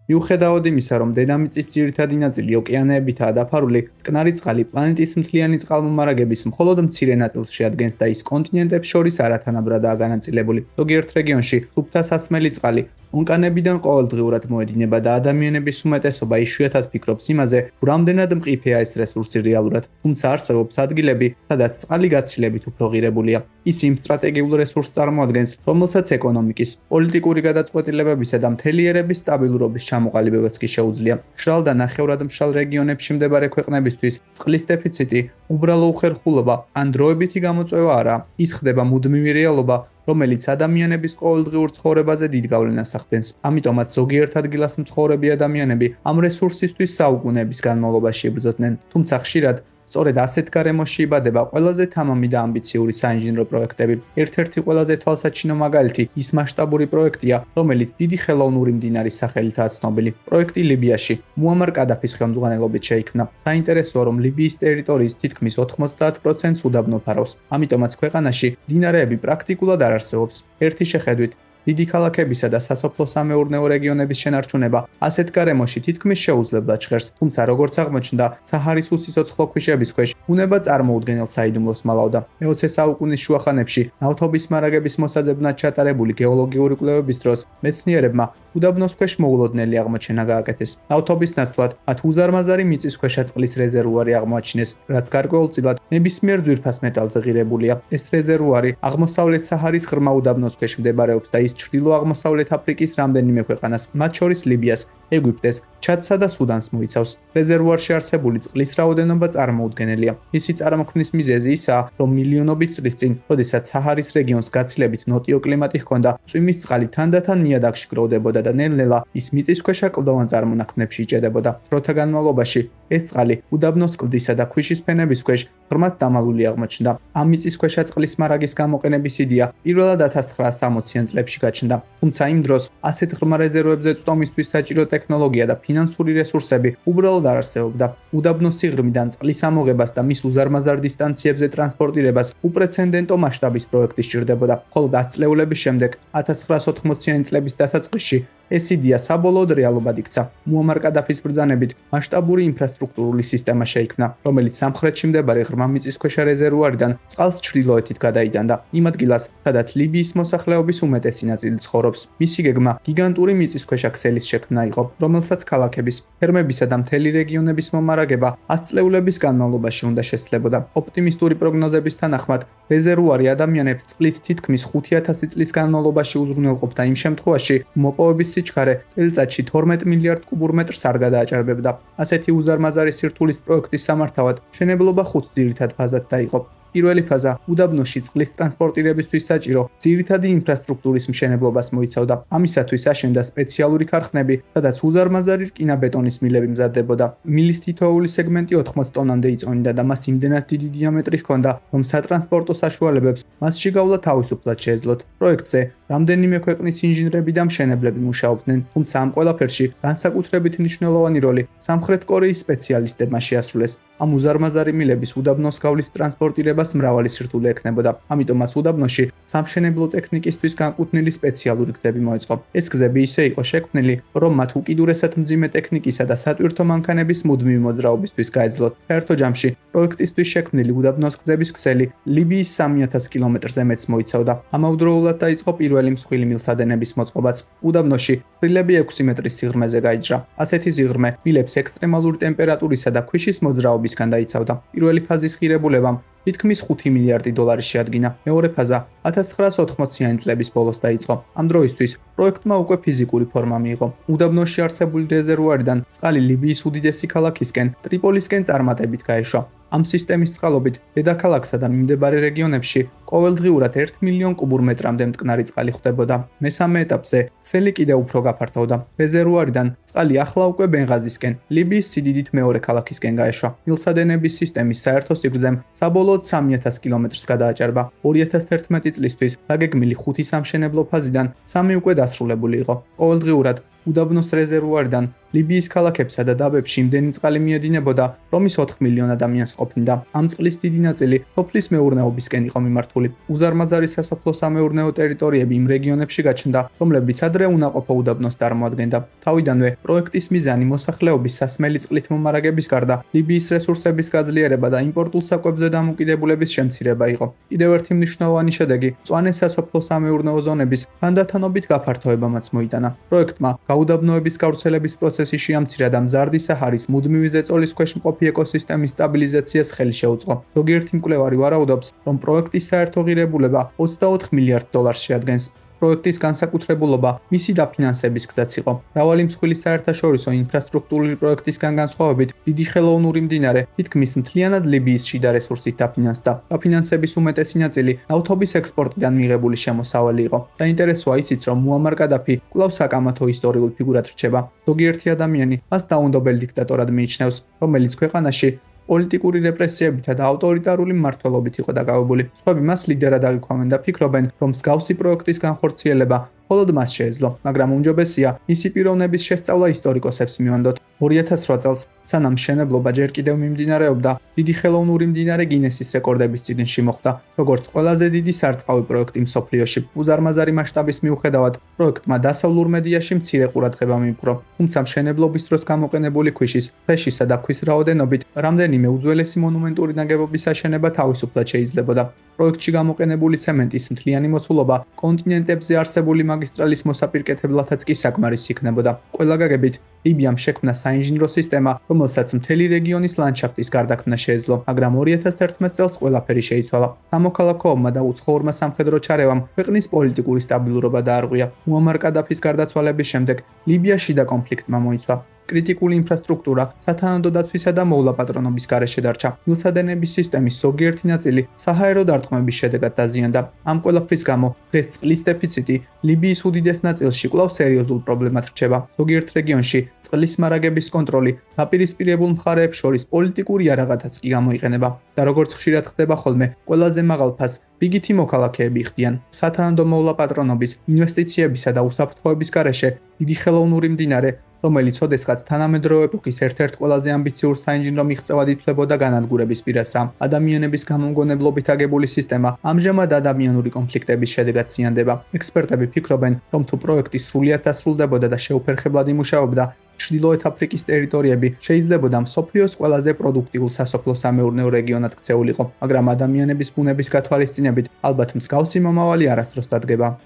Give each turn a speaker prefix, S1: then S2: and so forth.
S1: მიუხედავად იმისა, რომ დედამიწის ძირითადი ნაწილი ოკეანეებითაა დაფარული, მტკნარი წყალი პლანეტის მთლიანი წყალმომარაგების მხოლოდ მცირე ნაწილს შეადგენს და ის კონტინენტებს შორის არათანაბრადაა განაწილებული. ზოგიერთ რეგიონში სუფთა სასმელი წყალი ონკანებიდან ყოველდღიურად მოედინება და ადამიანების უმეტესობა იშვიათად ფიქრობს იმაზე, თუ რამდენად მყიფეა ეს რესურსი რეალურად, თუმცა არსებობს ადგილები, სადაც წყალი გაცილებით უფრო ღირებულია. ის იმ სტრატეგიულ რესურსს წარმოადგენს, რომელსაც ეკონომიკის, პოლიტიკური გადაწყვეტილებებისა და მთელი ერების სტაბილურობის ჩამოყალიბებაც კი შეუძლია. მშრალ და ნახევრადმშრალ რეგიონებში მდებარე ქვეყნებისთვის წყლის დეფიციტი უბრალო უხერხულობა ან დროებითი გამოწვევა არაა, ის ხდება მუდმივი რეალობა, რომელიც ადამიანების ყოველდღიურ ცხოვრებაზე დიდ გავლენას ახდენს. ამიტომაც ზოგიერთ ადგილას მცხოვრები ადამიანები ამ რესურსისთვის საუკუნეების განმავლობაში იბრძოდნენ, თუმცა ხშირად სწორედ ასეთ გარემოში იბადება ყველაზე თამამი და ამბიციური საინჟინრო პროექტები. ერთ-ერთი ყველაზე თვალსაჩინო მაგალითი ის მასშტაბური პროექტია, რომელიც დიდი ხელოვნური მდინარის სახელითაა ცნობილი. პროექტი ლიბიაში მუამარ კადაფის ხელმძღვანელობით შეიქმნა. საინტერესოა, რომ ლიბიის ტერიტორიის თითქმის 90% უდაბნო ფარავს. ამიტომაც ქვეყანაში მდინარეები პრაქტიკულად არ არსებობს. ერთი შეხედვით დიდი ქალაქებისა და სასოფლო-სამეურნეო რეგიონების შენარჩუნება ასეთ გარემოში თითქმის შეუძლებლად ჟღერს, თუმცა როგორც აღმოჩნდა, საჰარის უსიცოცხლო ქვიშების ქვეშ ბუნება წარმოუდგენელ საიდუმლოს მალავდა. მე-20 საუკუნის შუახანებში ნავთობის მარაგების მოსაძებნად ჩატარებული გეოლოგიური კვლევების დროს მეცნიერებმა უდაბნოს ქვეშ მოულოდნელი აღმოჩენა გააკეთეს. ნავთობის ნაცვლად მათ უზარმაზარი მიწისქვეშა წყლის რეზერვუარი აღმოაჩინეს, რაც გარკვეულწილად ნებისმიერ ძვირფას მეტალზე ღირებულია. ეს რეზერვუარი აღმოსავლეთ საჰარის ღრმა უდაბნოს ქვეშ მდებარეობს და ის ჩრდილო-აღმოსავლეთ აფრიკის რამდენიმე ქვეყანას, მათ შორის ლიბიას, ეგვიპტეს, ჩადსა და სუდანს მოიცავს. რეზერვუარში არსებული წყლის რაოდენობა წარმოუდგენელია. მისი წარმოქმნის მიზეზი ისაა, რომ მილიონობით წლის წინ, როდესაც საჰარის რეგიონს გაცილებით ნოტიო კლიმატი ჰქონდა, წვიმის წყალი თანდათან ნიადაგში გროვდებოდა და ნელ-ნელა ის მიწისქვეშა კლდოვან წარმონაქმნებში იჭედებოდა. დროთა განმავლობაში ეს წყალი უდაბნოს კლდისა და ქვიშის ფენების ქვეშ ღრმად დამალული აღმოჩნდა. ამ მიწისქვეშა წყლის მარაგის გამოყენების იდეა პირველად 1960-იან წლებში გაჩნდა, თუმცა იმ დროს ასეთ ღრმა რეზერვებზე წვდომისთვის საჭირო ტექნოლოგია და ფინანსური რესურსები უბრალოდ არ არსებობდა. უდაბნოს სიღრმიდან წყლის ამოღებას და მის უზარმაზარ დისტანციებზე ტრანსპორტირებას უპრეცედენტო მასშტაბის პროექტი სჭირდებოდა. ხოლო 10 წლეულების შემდეგ 1980-იანი წლების დასაწყისში ეს იდეა საბოლოოდ რეალობად იქცა. მუამარ კადაფის ბრძანებით მასშტაბური ინფრასტრუქტურული სისტემა შეიქმნა, რომელიც სამხრეთში მდებარე ღრმა მიწისქვეშა რეზერვუარიდან წყალს ჩრდილოეთით გადაიტანდა იმ ადგილას, სადაც ლიბიის მოსახლეობის უმეტესი ნაწილი ცხოვრობს. მისი გეგმა გიგანტური მიწისქვეშა ქსელის შექმნა იყო, რომელსაც ქალაქების, ფერმებისა და მთელი რეგიონების მომარაგება 100 წლეულების განმავლობაში უნდა შესრულებოდა. ოპტიმისტური პროგნოზების თანახმად, რეზერვუარი ადამიანებს წყლით თითქმის 5000 წლის განმავლობაში უზრუნველყოფდა იმ შემთხვევაში, მოპოვების სიჩქარე წელიწადში 12 მილიარდ კუბურ მეტრს არ გადააჭარბებდა. ასეთი უზარმაზარი სირთულის პროექტის სამართავად მშენებლობა 5 ძირითად ფაზად დაიყო. პირველი ფაზა უდაბნოში წყლის ტრანსპორტირებისთვის საჭირო ძირითადი ინფრასტრუქტურის მშენებლობას მოიცავდა. ამისათვის აშენდა სპეციალური ქარხნები, სადაც უზარმაზარი რკინა-ბეტონის მილები მზადდებოდა. მილის თითოეული სეგმენტი 80 ტონამდე იწონიდა და მას იმდენად დიდი დიამეტრი ჰქონდა, რომ სატრანსპორტო საშუალებებს მასში გავლა თავისუფლად შეეძლოთ. პროექტზე რამდენიმე ქვეყნის ინჟინრები და მშენებლები მუშაობდნენ, თუმცა ამ ყველაფერში განსაკუთრებით მნიშვნელოვანი როლი სამხრეთ კორეის სპეციალისტებმა შეასრულეს. ამ უზარმაზარი მილების უდაბნოს გავლით ტრანსპორტირებას მრავალი სირთულე ექნებოდა. ამიტომაც უდაბნოში სამშენებლო ტექნიკისთვის განკუთვნილი სპეციალური გზები მოეწყო. ეს გზები ისე იყო შექმნილი, რომ მათ უკიდურესად მძიმე ტექნიკისა და სატვირთო მანქანების მუდმივი მოძრაობისთვის გაეძლოთ. საერთო ჯამში პროექტისთვის შექმნილი უდაბნოს გზების ქსელი ლიბიის 3000 კილომეტრზე მეტს მოიცავდა. ამავდროულად დაიწყო პირველი მსხვილი მილსადენების მოწყობაც. უდაბნოში ფრილები 6 მეტრის სიღრმეზე გაიჯრა. ასეთი სიღრმე მილებს ექსტრემალური ტემპერატურისა და ქვიშის მოძრაობისგან დაიცავდა. პირველი ფაზის ღირებულებამ თითქმის 5 მილიარდი დოლარი შეადგინა. მეორე ფაზა 1980-იანი წლების ბოლოს დაიწყო. ამ დროისთვის პროექტმა უკვე ფიზიკური ფორმა მიიღო. უდაბნოში არსებული რეზერვუარიდან წყალი ლიბიის უდიდესი ქალაქისკენ, ტრიპოლისკენ წარმატებით გაეშვა. ამ სისტემის წყალობით დედაქალაქსა და მიმდებარე რეგიონებში ყოველდღიურად 1 მილიონ კუბურ მეტრამდე მტკნარი წყალი ხვდებოდა. მესამე ეტაპზე ქსელი კიდევ უფრო გაფართოვდა. რეზერვუარიდან წყალი ახლა უკვე ბენღაზისკენ, ლიბიის სიდიდით მეორე ქალაქისკენ გაეშვა. მილსადენების სისტემის საერთო სიგრძემ საბოლოოდ 3000 კილომეტრს გადააჭარბა. 2011 წლისთვის დაგეგმილი 5 სამშენებლო ფაზიდან 3 უკვე დასრულებული იყო. ყოველდღიურად უდაბნოს რეზერვუარიდან ლიბიის ქალაქებსა და დაბებში იმდენი წყალი მიედინებოდა, რომ ის 4 მილიონ ადამიანს ყოფნიდა. ამ წყლის დიდი ნაწილი სოფლის მეურნეობისკენ იყო მიმართული. უზარმაზარი სასოფლო-სამეურნეო ტერიტორიები იმ რეგიონებში გაჩნდა, რომლებიც ადრე უნაყოფო უდაბნოს წარმოადგენდა. თავიდანვე პროექტის მიზანი მოსახლეობის სასმელი წყლით მომარაგების გარდა ლიბიის რესურსების გაძლიერება და იმპორტულ საკვებზე დამოკიდებულების შემცირება იყო. კიდევ ერთი მნიშვნელოვანი შედეგი მწვანე სასოფლო-სამეურნეო ზონების თანდათანობით გაფართოებამაც მოიტანა. პროექტმა გაუდაბნოების გავრცელების პროცესი შეამცირა და მზარდი საჰარის მუდმივი ზეწოლის ქვეშ მყოფი ეკოსისტემის სტაბილიზაციას ხელი შეუწყო. ზოგიერთი მკვლევარი ვარაუდობს, რომ პროექტის საერთო ღირებულება 24 მილიარდ დოლარს შეადგენს. პროექტის განსაკუთრებულობა მისი დაფინანსების გზაც იყო. მრავალი მსხვილი საერთაშორისო ინფრასტრუქტურული პროექტისგან განსხვავებით, დიდი ხელოვნური მდინარე თითქმის მთლიანად ლიბიის შიდა რესურსით დაფინანსდა. დაფინანსების უმეტესი ნაწილი ნავთობის ექსპორტიდან მიღებული შემოსავალი იყო. საინტერესოა ისიც, რომ მუამარ კადაფი კვლავ საკამათო ისტორიულ ფიგურად რჩება. ზოგიერთი ადამიანი მას დაუნდობელ დიქტატორად მიიჩნევს, რომელიც ქვეყანაში პოლიტიკური რეპრესიებითა და ავტორიტარული მმართველობით იყო დაკავებული. სხვები მას ლიდერად აღიქვამენ და ფიქრობენ, რომ მსგავსი პროექტის განხორციელება მხოლოდ მას შეეძლო, მაგრამ უმჯობესია მისი პიროვნების შესწავლა ისტორიკოსებს მივანდოთ. 2008 წელს, სანამ მშენებლობა ჯერ კიდევ მიმდინარეობდა, დიდი ხელოვნური მდინარე გინესის რეკორდების წიგნში მოხვდა, როგორც ყველაზე დიდი სარწყავი პროექტი მსოფლიოში. უზარმაზარი მასშტაბის მიუხედავად, პროექტმა დასავლურ მედიაში მცირე ყურადღება მიიპყრო, თუმცა მშენებლობის დროს გამოყენებული ქვიშის, ფრეშისა და ქვის რაოდენობით რამდენიმე უძველესი მონუმენტური ნაგებობის აშენება თავისუფლად შეიძლებოდა. პროექტში გამოყენებული ცემენტის მთლიანი მოცულობა კონტინენტებზე არსებული მაგისტრალის მოსაპირკეთებლათაც კი საკმარისი იქნებოდა. ყველა გაგებით, ლიბიამ შექმნა საინჟინრო სისტემა, რომელსაც მთელი რეგიონის ლანდშაფტის გარდაქმნა შეეძლო, მაგრამ 2011 წელს ყველაფერი შეიცვალა. სამოქალაქო ომმა და უცხოურმა სამხედრო ჩარევამ ქვეყნის პოლიტიკური სტაბილურობა დაარღვია. მუამარ კადაფის გარდაცვალების შემდეგ ლიბია შიდა კონფლიქტმა მოიცვა. კრიტიკული ინფრასტრუქტურა სათანადო დაცვისა და მოვლაპატრონობის გარეშე დარჩა. მილსადენების სისტემის ზოგიერთი ნაწილი საჰაერო დარტყმების შედეგად დაზიანდა. ამ ყველაფრის გამო დღეს წყლის დეფიციტი ლიბიის უდიდეს ნაწილში კვლავ სერიოზულ პრობლემად რჩება. ზოგიერთ რეგიონში წყლის მარაგების კონტროლი დაპირისპირებულ მხარეებს შორის პოლიტიკური იარაღათაც კი გამოიყენება და როგორც ხშირად ხდება ხოლმე, ყველაზე მაღალ ფასს რიგითი მოქალაქეები ხდიან. სათანადო მოვლაპატრონობის, ინვესტიციებისა და უსაფრთხოების გარეშე დიდი ხელოვნური მდინარე, რომელიც ოდესღაც თანამედროვე ეპოქის ერთ-ერთ ყველაზე ამბიციურ საინჟინრო მიღწევად ითვლებოდა განადგურების პირასა. ადამიანების გამომგონებლობით აგებული სისტემა ამჟამად ადამიანური კონფლიქტების შედეგად ზიანდება. ექსპერტები ფიქრობენ, რომ თუ პროექტი სრულიად დასრულდებოდა და შეუფერხებლად იმუშაობდა, ჩრდილოეთ აფრიკის ტერიტორიები შეიძლებოდა მსოფლიოს ყველაზე პროდუქტიულ სასოფლო-სამეურნეო რეგიონად ქცეულიყო, მაგრამ ადამიანების ბუნების გათვალისწინებით ალბათ მსგავსი მომავალი არასდროს დადგება.